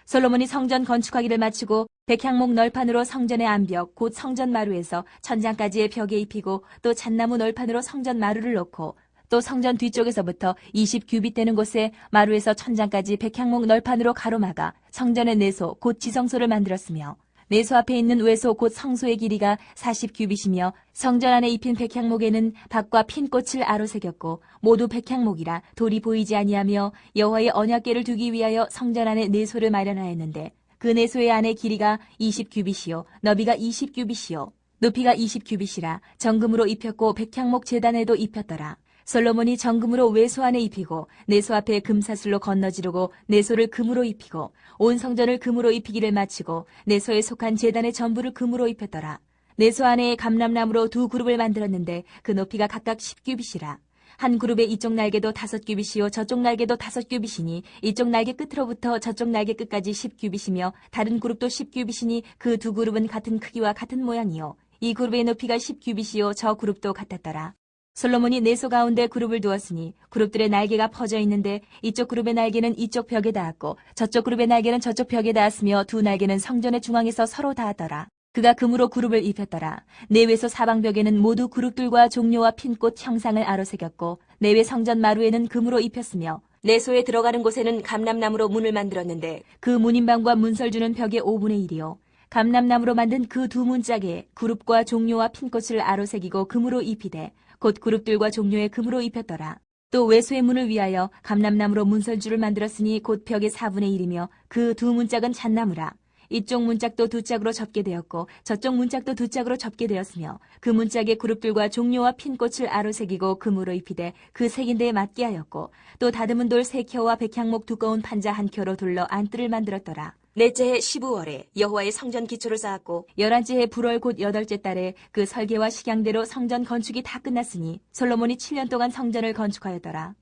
솔로몬이 성전 건축하기를 마치고 백향목 널판으로 성전의 암벽 곧 성전 마루에서 천장까지의 벽에 입히고 또 잣나무 널판으로 성전 마루를 놓고 또 성전 뒤쪽에서부터 20규빗 되는 곳에 마루에서 천장까지 백향목 널판으로 가로막아 성전의 내소 곧 지성소를 만들었으며 내소 앞에 있는 외소 곧 성소의 길이가 40규빗이며 성전 안에 입힌 백향목에는 박과 핀 꽃을 아로새겼고 모두 백향목이라 돌이 보이지 아니하며 여호와의 언약궤를 두기 위하여 성전 안에 내소를 마련하였는데 그 내소의 안의 길이가 20규빗이요 너비가 20규빗이요 높이가 20규빗이라 정금으로 입혔고 백향목 제단에도 입혔더라. 솔로몬이 정금으로 외소 안에 입히고 내소 앞에 금사슬로 건너지르고 내소를 금으로 입히고 온 성전을 금으로 입히기를 마치고 내소에 속한 제단의 전부를 금으로 입혔더라. 내소 안에 감람나무로 두 그룹을 만들었는데 그 높이가 각각 10규빗이라. 한 그룹의 이쪽 날개도 5규빗이요 저쪽 날개도 5규빗이니 이쪽 날개 끝으로부터 저쪽 날개 끝까지 10규빗이며 다른 그룹도 10규빗이니 그 두 그룹은 같은 크기와 같은 모양이요 이 그룹의 높이가 10규빗이요 저 그룹도 같았더라. 솔로몬이 내소 가운데 그룹을 두었으니 그룹들의 날개가 퍼져 있는데 이쪽 그룹의 날개는 이쪽 벽에 닿았고 저쪽 그룹의 날개는 저쪽 벽에 닿았으며 두 날개는 성전의 중앙에서 서로 닿았더라. 그가 금으로 그룹을 입혔더라. 내외소 사방벽에는 모두 그룹들과 종려와 핀꽃 형상을 아로새겼고 내외 성전 마루에는 금으로 입혔으며 내소에 들어가는 곳에는 감람나무로 문을 만들었는데 그 문인방과 문설주는 벽의 5분의 1이요. 감람나무로 만든 그 두 문짝에 그룹과 종려와 핀꽃을 아로새기고 금으로 입히되 곧 그룹들과 종려에 금으로 입혔더라. 또 외소의 문을 위하여 감람나무로 문설주를 만들었으니 곧 벽의 4분의 1이며 그 두 문짝은 잣나무라. 이쪽 문짝도 두 짝으로 접게 되었고 저쪽 문짝도 두 짝으로 접게 되었으며 그 문짝에 그룹들과 종려와 핀꽃을 아로새기고 금으로 입히되 그 색인대에 맞게 하였고 또 다듬은 돌 3켜와 백향목 두꺼운 판자 1켜로 둘러 안뜰을 만들었더라. 넷째 해 15월에 여호와의 성전 기초를 쌓았고 11째 해 불월 곧 8째 달에 그 설계와 식양대로 성전 건축이 다 끝났으니 솔로몬이 7년 동안 성전을 건축하였더라.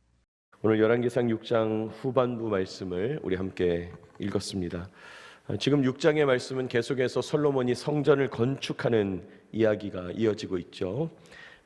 오늘 열왕기상 6장 후반부 말씀을 우리 함께 읽었습니다. 지금 6장의 말씀은 계속해서 솔로몬이 성전을 건축하는 이야기가 이어지고 있죠.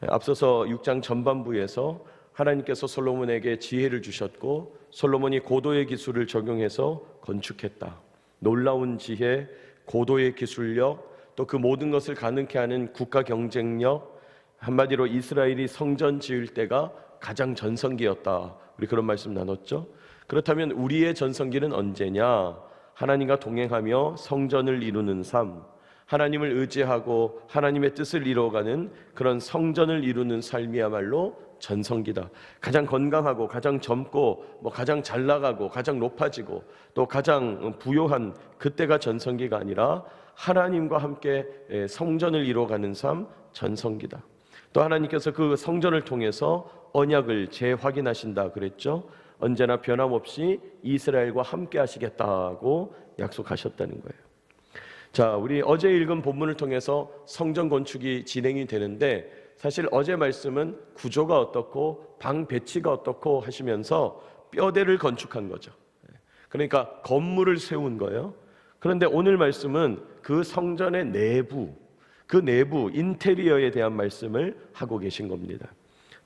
앞서서 6장 전반부에서 하나님께서 솔로몬에게 지혜를 주셨고 솔로몬이 고도의 기술을 적용해서 건축했다. 놀라운 지혜, 고도의 기술력, 또 그 모든 것을 가능케 하는 국가 경쟁력, 한마디로 이스라엘이 성전 지을 때가 가장 전성기였다. 우리 그런 말씀 나눴죠. 그렇다면 우리의 전성기는 언제냐? 하나님과 동행하며 성전을 이루는 삶, 하나님을 의지하고 하나님의 뜻을 이루어가는 그런 성전을 이루는 삶이야말로 전성기다. 가장 건강하고 가장 젊고 가장 잘 나가고 가장 높아지고 또 가장 부요한 그때가 전성기가 아니라 하나님과 함께 성전을 이루어가는 삶, 전성기다. 또 하나님께서 그 성전을 통해서 언약을 재확인하신다 그랬죠. 언제나 변함없이 이스라엘과 함께 하시겠다고 약속하셨다는 거예요. 자, 우리 어제 읽은 본문을 통해서 성전 건축이 진행이 되는데 사실 어제 말씀은 구조가 어떻고 방 배치가 어떻고 하시면서 뼈대를 건축한 거죠. 그러니까 건물을 세운 거예요. 그런데 오늘 말씀은 그 성전의 내부, 그 내부 인테리어에 대한 말씀을 하고 계신 겁니다.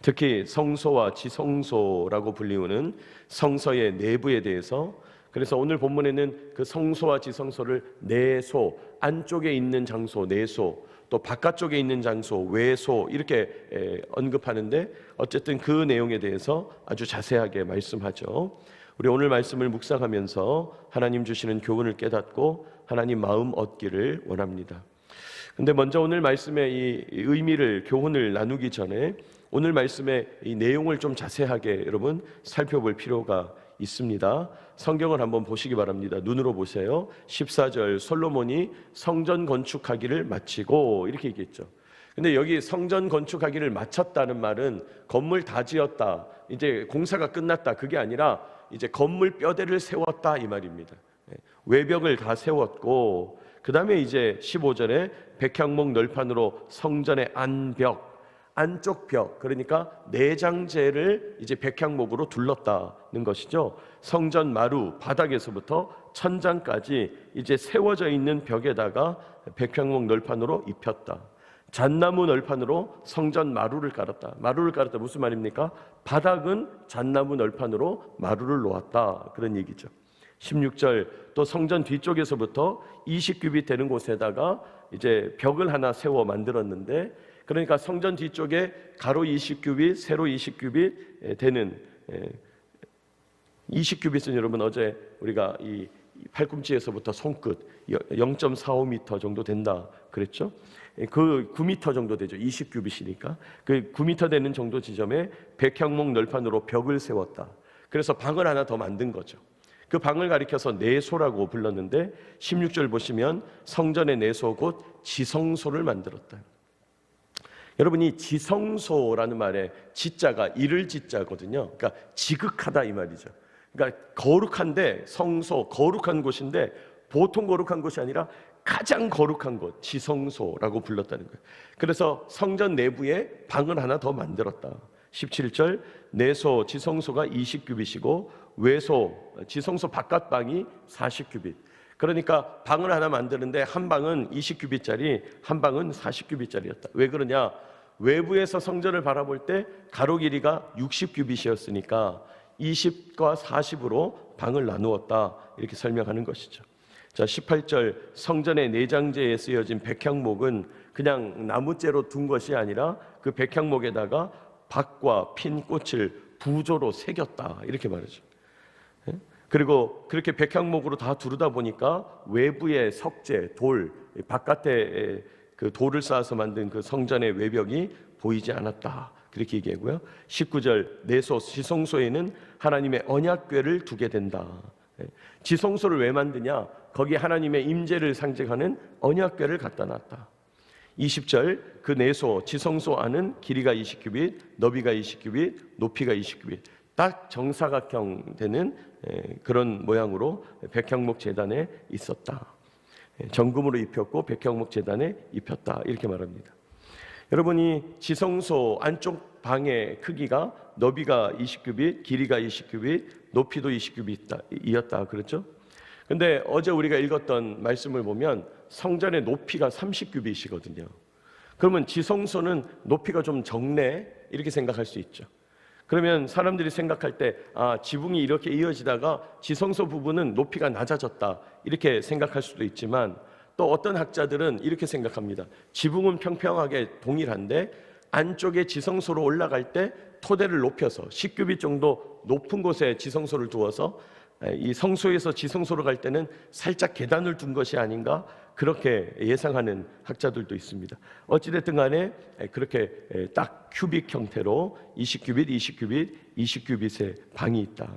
특히 성소와 지성소라고 불리우는 성서의 내부에 대해서, 그래서 오늘 본문에는 그 성소와 지성소를 내소, 안쪽에 있는 장소 내소, 또 바깥쪽에 있는 장소 외소 이렇게 언급하는데 어쨌든 그 내용에 대해서 아주 자세하게 말씀하죠. 우리 오늘 말씀을 묵상하면서 하나님 주시는 교훈을 깨닫고 하나님 마음 얻기를 원합니다. 근데 먼저 오늘 말씀의 이 의미를, 교훈을 나누기 전에 오늘 말씀의 이 내용을 좀 자세하게 여러분 살펴볼 필요가 있습니다. 성경을 한번 보시기 바랍니다. 눈으로 보세요. 14절 솔로몬이 성전 건축하기를 마치고 이렇게 얘기했죠. 근데 여기 성전 건축하기를 마쳤다는 말은 건물 다 지었다, 이제 공사가 끝났다, 그게 아니라 이제 건물 뼈대를 세웠다 이 말입니다. 외벽을 다 세웠고 그 다음에 이제 15절에 백향목 널판으로 성전의 안벽, 안쪽 벽, 그러니까 내장재를 이제 백향목으로 둘렀다는 것이죠. 성전 마루 바닥에서부터 천장까지 이제 세워져 있는 벽에다가 백향목 널판으로 입혔다. 잣나무 널판으로 성전 마루를 깔았다. 마루를 깔았다 무슨 말입니까? 바닥은 잣나무 널판으로 마루를 놓았다, 그런 얘기죠. 16절 또 성전 뒤쪽에서부터 20규빗 되는 곳에다가 이제 벽을 하나 세워 만들었는데, 그러니까 성전 뒤쪽에 가로 20규빗, 세로 20규빗 되는 20규빗은 여러분 어제 우리가 이 팔꿈치에서부터 손끝 0.45m 정도 된다 그랬죠? 그 9m 정도 되죠. 20규빗이니까 그 9m 되는 정도 지점에 백향목 널판으로 벽을 세웠다. 그래서 방을 하나 더 만든 거죠. 그 방을 가리켜서 내소라고 불렀는데 16절 보시면 성전의 내소 곧 지성소를 만들었다. 여러분, 이 지성소라는 말에 지자가 이를 지자거든요. 그러니까 지극하다 이 말이죠. 그러니까 거룩한데, 성소 거룩한 곳인데 보통 거룩한 곳이 아니라 가장 거룩한 곳, 지성소라고 불렀다는 거예요. 그래서 성전 내부에 방을 하나 더 만들었다. 17절 내소 지성소가 20규빗이고 외소 지성소 바깥 방이 40규빗. 그러니까 방을 하나 만드는데 한 방은 20규빗짜리, 한 방은 40규빗짜리였다. 왜 그러냐? 외부에서 성전을 바라볼 때 가로 길이가 60규빗이었으니까 20과 40으로 방을 나누었다. 이렇게 설명하는 것이죠. 자, 18절 성전의 내장재에 쓰여진 백향목은 그냥 나무재로 둔 것이 아니라 그 백향목에다가 박과 핀 꽃을 부조로 새겼다. 이렇게 말하죠. 그리고 그렇게 백향목으로 다 두르다 보니까 외부의 석재, 돌, 바깥에 그 돌을 쌓아서 만든 그 성전의 외벽이 보이지 않았다. 그렇게 얘기하고요. 19절 내소 지성소에는 하나님의 언약궤를 두게 된다. 지성소를 왜 만드냐? 거기 하나님의 임재를 상징하는 언약궤를 갖다 놨다. 20절 그 내소 지성소 안은 길이가 20규빗, 너비가 20규빗, 높이가 20규빗. 딱 정사각형 되는 그런 모양으로 백향목 제단에 있었다. 정금으로 입혔고 백향목 제단에 입혔다. 이렇게 말합니다. 여러분이 지성소 안쪽 방의 크기가 너비가 20규빗, 길이가 20규빗, 높이도 20규빗이었다. 그렇죠? 근데 어제 우리가 읽었던 말씀을 보면 성전의 높이가 30규빗이거든요. 그러면 지성소는 높이가 좀 적네 이렇게 생각할 수 있죠. 그러면 사람들이 생각할 때 지붕이 이렇게 이어지다가 지성소 부분은 높이가 낮아졌다 이렇게 생각할 수도 있지만, 또 어떤 학자들은 이렇게 생각합니다. 지붕은 평평하게 동일한데 안쪽에 지성소로 올라갈 때 토대를 높여서 10규빗 정도 높은 곳에 지성소를 두어서 이 성소에서 지성소로 갈 때는 살짝 계단을 둔 것이 아닌가 그렇게 예상하는 학자들도 있습니다. 어찌됐든 간에 그렇게 딱 큐빅 형태로 20규빗, 20규빗, 20규빗의 방이 있다.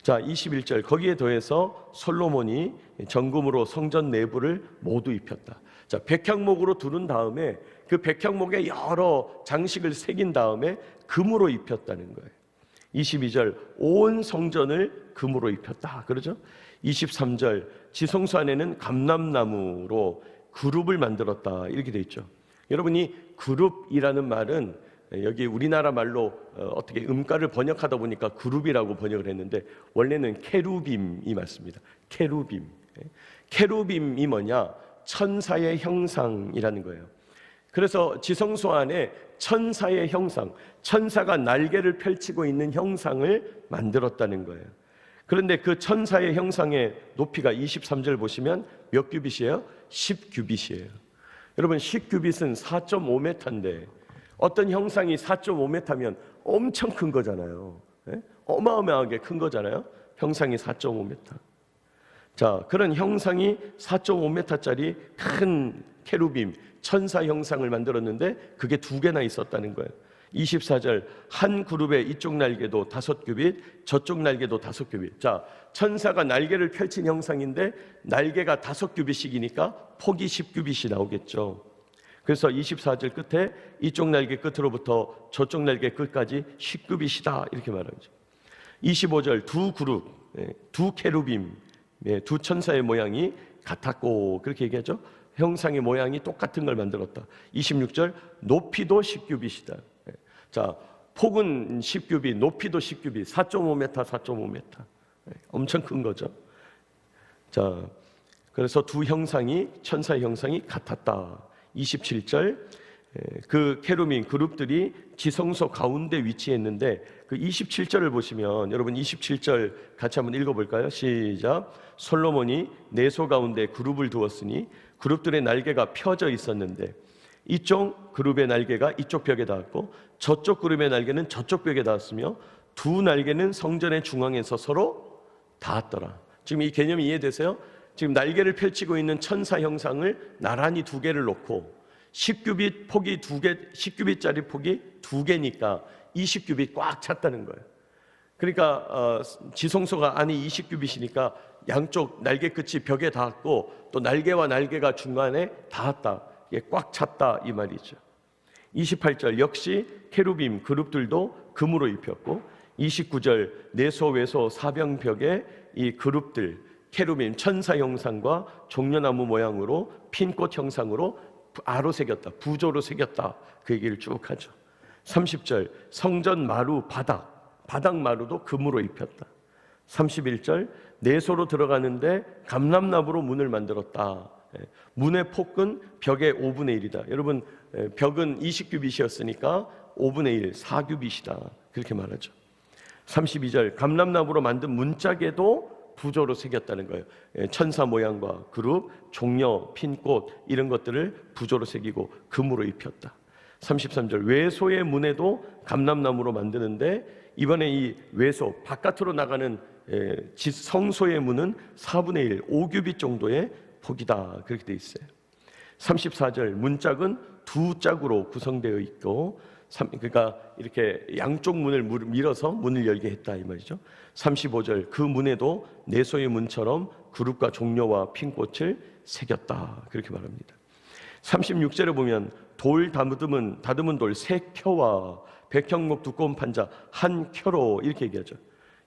자, 21절 거기에 더해서 솔로몬이 정금으로 성전 내부를 모두 입혔다. 자, 백향목으로 두른 다음에 그 백향목에 여러 장식을 새긴 다음에 금으로 입혔다는 거예요. 22절 온 성전을 금으로 입혔다. 그러죠? 23절 지성소 안에는 감람나무로 그룹을 만들었다. 이렇게 돼 있죠. 여러분이 그룹이라는 말은 여기 우리나라 말로 어떻게 음가를 번역하다 보니까 그룹이라고 번역을 했는데 원래는 케루빔이 맞습니다. 케루빔. 케루빔이 뭐냐? 천사의 형상이라는 거예요. 그래서 지성소 안에 천사의 형상, 천사가 날개를 펼치고 있는 형상을 만들었다는 거예요. 그런데 그 천사의 형상의 높이가 23절 보시면 몇 규빗이에요? 10규빗이에요. 여러분 10규빗은 4.5m인데 어떤 형상이 4.5m면 엄청 큰 거잖아요. 어마어마하게 큰 거잖아요. 형상이 4.5m. 자, 그런 형상이 4.5m짜리 큰 케루빔, 천사 형상을 만들었는데 그게 두 개나 있었다는 거예요. 24절 한 그룹의 이쪽 날개도 5규빗, 저쪽 날개도 5규빗. 자, 천사가 날개를 펼친 형상인데 날개가 5규빗씩이니까 폭이 10규빗이 나오겠죠. 그래서 24절 끝에 이쪽 날개 끝으로부터 저쪽 날개 끝까지 10규빗이다 이렇게 말하죠. 25절 두 그룹, 두 케루빔, 두 천사의 모양이 같았고 그렇게 얘기하죠. 형상의 모양이 똑같은 걸 만들었다. 26절 높이도 10규빗이다. 자, 폭은 10규빗, 높이도 10규빗, 4.5m, 4.5m. 엄청 큰 거죠. 자, 그래서 두 형상이 천사의 형상이 같았다. 27절 그 케루빈 그룹들이 지성소 가운데 위치했는데 그 27절을 보시면 여러분 27절 같이 한번 읽어볼까요? 시작. 솔로몬이 내소 가운데 그룹을 두었으니 그룹들의 날개가 펴져 있었는데 이쪽 그룹의 날개가 이쪽 벽에 닿았고 저쪽 그룹의 날개는 저쪽 벽에 닿았으며 두 날개는 성전의 중앙에서 서로 닿았더라. 지금 이 개념이 이해되세요? 지금 날개를 펼치고 있는 천사 형상을 나란히 두 개를 놓고 10규빗 폭이 2개, 10규빗짜리 폭이 2개니까 20규빗 꽉 찼다는 거예요. 그러니까 지성소가 안이 20규빗이니까 양쪽 날개 끝이 벽에 닿았고 또 날개와 날개가 중간에 닿았다. 이게 꽉 찼다 이 말이죠. 28절 역시 케루빔 그룹들도 금으로 입혔고 29절 내소 외소 사병벽에 이 그룹들 케루빔 천사 형상과 종려나무 모양으로 핀꽃 형상으로 아로 새겼다, 부조로 새겼다 그 얘기를 쭉 하죠. 30절 성전 마루 바닥 마루도 금으로 입혔다. 31절 내소로 들어가는데 감람나무로 문을 만들었다. 문의 폭은 벽의 5분의 1이다. 여러분 벽은 20규빗이었으니까 5분의 1, 4규빗이다. 그렇게 말하죠. 32절 감람나무로 만든 문짝에도 부조로 새겼다는 거예요. 천사 모양과 그룹, 종려, 핀꽃 이런 것들을 부조로 새기고 금으로 입혔다. 33절 외소의 문에도 감람나무로 만드는데 이번에 이 외소 바깥으로 나가는 성소의 문은 4분의 1, 5규빗 정도의 폭이다. 그렇게 돼 있어요. 34절 문짝은 두 짝으로 구성되어 있고 그러니까 이렇게 양쪽 문을 밀어서 문을 열게 했다 이 말이죠. 35절 그 문에도 내소의 문처럼 그룹과 종려와 핀꽃을 새겼다 그렇게 말합니다. 36절에 보면 돌 다듬은 돌 세 켜와 백형목 두꺼운 판자 한 켜로 이렇게 얘기하죠.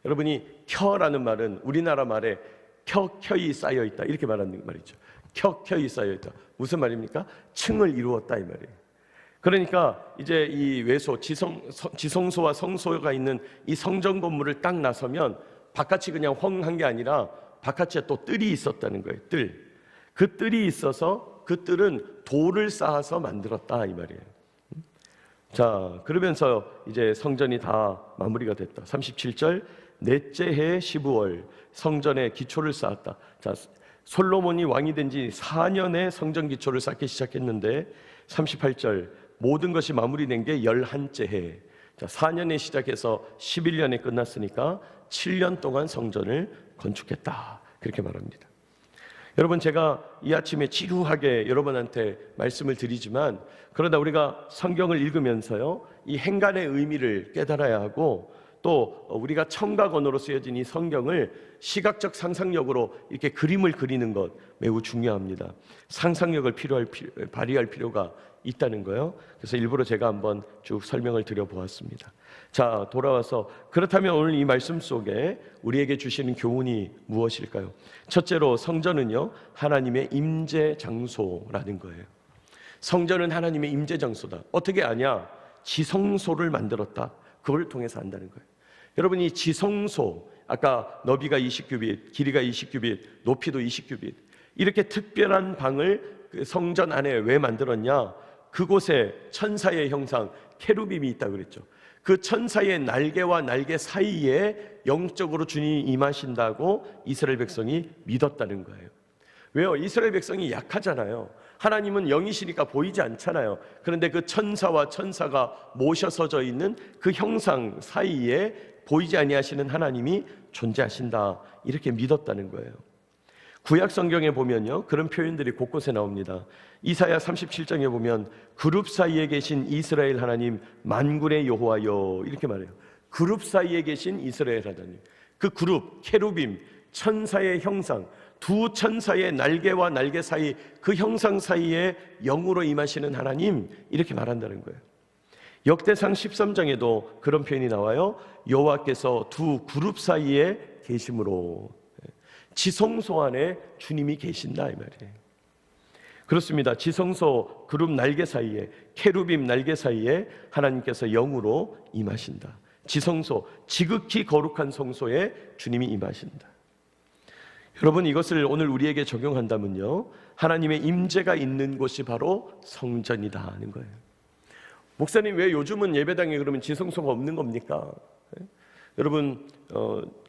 여러분이 켜라는 말은 우리나라 말에 켜켜이 쌓여 있다 이렇게 말하는 말이죠. 켜켜이 쌓여 있다 무슨 말입니까? 층을 이루었다 이 말이에요. 그러니까 이제 이 외소 지성소와 성소가 있는 이 성전 건물을 딱 나서면 바깥이 그냥 헝한 게 아니라 바깥에 또 뜰이 있었다는 거예요. 그 뜰이 있어서 그 뜰은 돌을 쌓아서 만들었다 이 말이에요. 자 그러면서 이제 성전이 다 마무리가 됐다. 37절 넷째 해 15월 성전의 기초를 쌓았다. 자 솔로몬이 왕이 된 지 4년에 성전 기초를 쌓기 시작했는데 38절 모든 것이 마무리된 게 11째 해. 자, 4년에 시작해서 11년에 끝났으니까 7년 동안 성전을 건축했다. 그렇게 말합니다. 여러분 제가 이 아침에 지루하게 여러분한테 말씀을 드리지만 그러다 우리가 성경을 읽으면서요. 이 행간의 의미를 깨달아야 하고 또 우리가 청각 언어로 쓰여진 이 성경을 시각적 상상력으로 이렇게 그림을 그리는 것 매우 중요합니다. 상상력을 발휘할 필요가 있다는 거예요. 그래서 일부러 제가 한번 쭉 설명을 드려보았습니다. 자, 돌아와서 그렇다면 오늘 이 말씀 속에 우리에게 주시는 교훈이 무엇일까요? 첫째로 성전은요 하나님의 임재 장소라는 거예요. 성전은 하나님의 임재 장소다. 어떻게 아냐? 지성소를 만들었다. 그걸 통해서 안다는 거예요. 여러분 이 지성소 아까 너비가 20규빗, 길이가 20규빗, 높이도 20규빗 이렇게 특별한 방을 그 성전 안에 왜 만들었냐? 그곳에 천사의 형상 케루빔이 있다고 그랬죠. 그 천사의 날개와 날개 사이에 영적으로 주님이 임하신다고 이스라엘 백성이 믿었다는 거예요. 왜요? 이스라엘 백성이 약하잖아요. 하나님은 영이시니까 보이지 않잖아요. 그런데 그 천사와 천사가 모셔 서져 있는 그 형상 사이에 보이지 아니하시는 하나님이 존재하신다 이렇게 믿었다는 거예요. 구약 성경에 보면요 그런 표현들이 곳곳에 나옵니다. 이사야 37장에 보면 그룹 사이에 계신 이스라엘 하나님 만군의 여호와여 이렇게 말해요. 그룹 사이에 계신 이스라엘 하나님 그 그룹 케루빔 천사의 형상 두 천사의 날개와 날개 사이 그 형상 사이에 영으로 임하시는 하나님 이렇게 말한다는 거예요. 역대상 13장에도 그런 표현이 나와요. 여호와께서 두 그룹 사이에 계심으로 지성소 안에 주님이 계신다 이 말이에요. 그렇습니다. 지성소 그룹 날개 사이에 케루빔 날개 사이에 하나님께서 영으로 임하신다. 지성소 지극히 거룩한 성소에 주님이 임하신다. 여러분 이것을 오늘 우리에게 적용한다면요 하나님의 임재가 있는 곳이 바로 성전이다 하는 거예요. 목사님 왜 요즘은 예배당에 그러면 지성소가 없는 겁니까? 여러분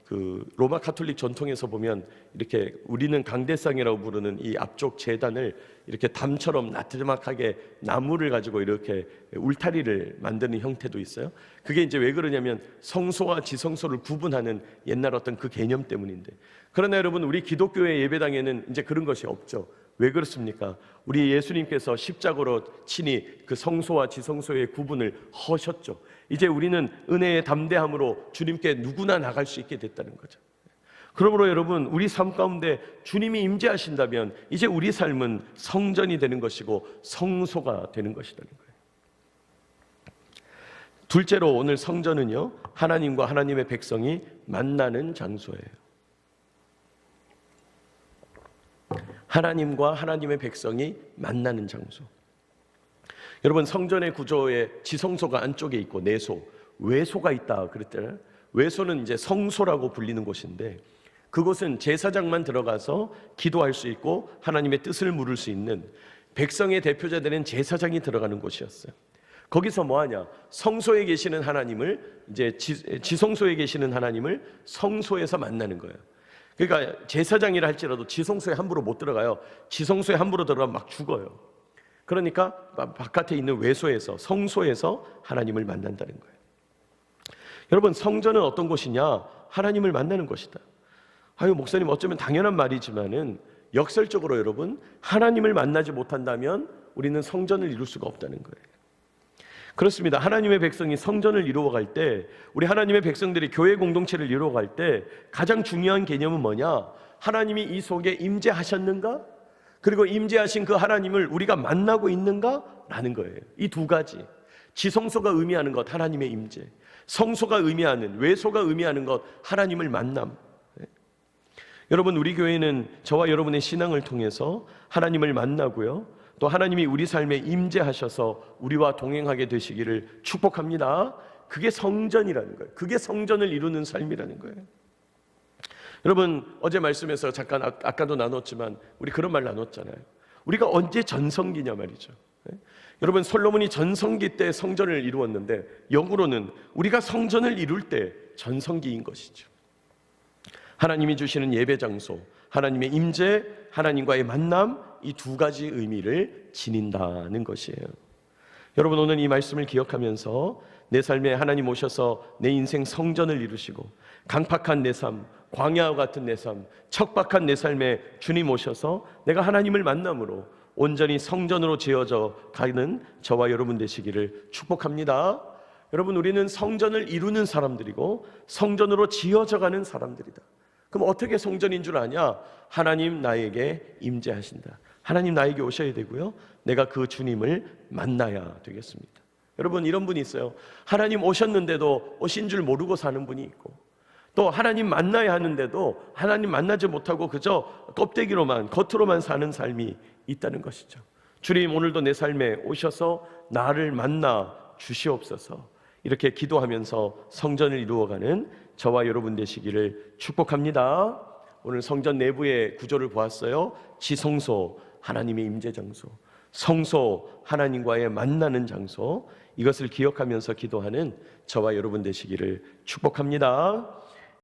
그 로마 가톨릭 전통에서 보면 이렇게 우리는 강대상이라고 부르는 이 앞쪽 제단을 이렇게 담처럼 나트막하게 나무를 가지고 이렇게 울타리를 만드는 형태도 있어요. 그게 이제 왜 그러냐면 성소와 지성소를 구분하는 옛날 어떤 그 개념 때문인데, 그러나 여러분 우리 기독교의 예배당에는 이제 그런 것이 없죠. 왜 그렇습니까? 우리 예수님께서 십자가로 친히 그 성소와 지성소의 구분을 하셨죠. 이제 우리는 은혜의 담대함으로 주님께 누구나 나갈 수 있게 됐다는 거죠. 그러므로 여러분 우리 삶 가운데 주님이 임재하신다면 이제 우리 삶은 성전이 되는 것이고 성소가 되는 것이라는 거예요. 둘째로 오늘 성전은요, 하나님과 하나님의 백성이 만나는 장소예요. 하나님과 하나님의 백성이 만나는 장소. 여러분 성전의 구조에 지성소가 안쪽에 있고 내소, 외소가 있다 그랬잖아요. 외소는 이제 성소라고 불리는 곳인데, 그곳은 제사장만 들어가서 기도할 수 있고 하나님의 뜻을 물을 수 있는 백성의 대표자 되는 제사장이 들어가는 곳이었어요. 거기서 뭐 하냐? 성소에 계시는 하나님을, 이제 지성소에 계시는 하나님을 성소에서 만나는 거예요. 그러니까 제사장이라 할지라도 지성소에 함부로 못 들어가요. 지성소에 함부로 들어가면 막 죽어요. 그러니까 바깥에 있는 외소에서, 성소에서 하나님을 만난다는 거예요. 여러분 성전은 어떤 곳이냐? 하나님을 만나는 곳이다. 아유 목사님 어쩌면 당연한 말이지만은 역설적으로 여러분 하나님을 만나지 못한다면 우리는 성전을 이룰 수가 없다는 거예요. 그렇습니다. 하나님의 백성이 성전을 이루어갈 때, 우리 하나님의 백성들이 교회 공동체를 이루어갈 때 가장 중요한 개념은 뭐냐? 하나님이 이 속에 임재하셨는가? 그리고 임재하신 그 하나님을 우리가 만나고 있는가? 라는 거예요. 이 두 가지. 지성소가 의미하는 것, 하나님의 임재. 성소가 의미하는, 외소가 의미하는 것, 하나님을 만남. 여러분 우리 교회는 저와 여러분의 신앙을 통해서 하나님을 만나고요, 또 하나님이 우리 삶에 임재하셔서 우리와 동행하게 되시기를 축복합니다. 그게 성전이라는 거예요. 그게 성전을 이루는 삶이라는 거예요. 여러분 어제 말씀에서 잠깐 아까도 나눴지만 우리 그런 말 나눴잖아요. 우리가 언제 전성기냐 말이죠. 여러분 솔로몬이 전성기 때 성전을 이루었는데 역으로는 우리가 성전을 이룰 때 전성기인 것이죠. 하나님이 주시는 예배 장소, 하나님의 임재, 하나님과의 만남, 이 두 가지 의미를 지닌다는 것이에요. 여러분 오늘 이 말씀을 기억하면서 내 삶에 하나님 오셔서 내 인생 성전을 이루시고 강팍한 내 삶, 광야와 같은 내 삶, 척박한 내 삶에 주님 오셔서 내가 하나님을 만남으로 온전히 성전으로 지어져 가는 저와 여러분 되시기를 축복합니다. 여러분 우리는 성전을 이루는 사람들이고 성전으로 지어져 가는 사람들이다. 그럼 어떻게 성전인 줄 아냐? 하나님 나에게 임재하신다. 하나님 나에게 오셔야 되고요, 내가 그 주님을 만나야 되겠습니다. 여러분 이런 분이 있어요. 하나님 오셨는데도 오신 줄 모르고 사는 분이 있고, 또 하나님 만나야 하는데도 하나님 만나지 못하고 그저 껍데기로만, 겉으로만 사는 삶이 있다는 것이죠. 주님 오늘도 내 삶에 오셔서 나를 만나 주시옵소서. 이렇게 기도하면서 성전을 이루어가는 저와 여러분 되시기를 축복합니다. 오늘 성전 내부의 구조를 보았어요. 지성소, 하나님의 임재 장소, 성소, 하나님과의 만나는 장소, 이것을 기억하면서 기도하는 저와 여러분 되시기를 축복합니다.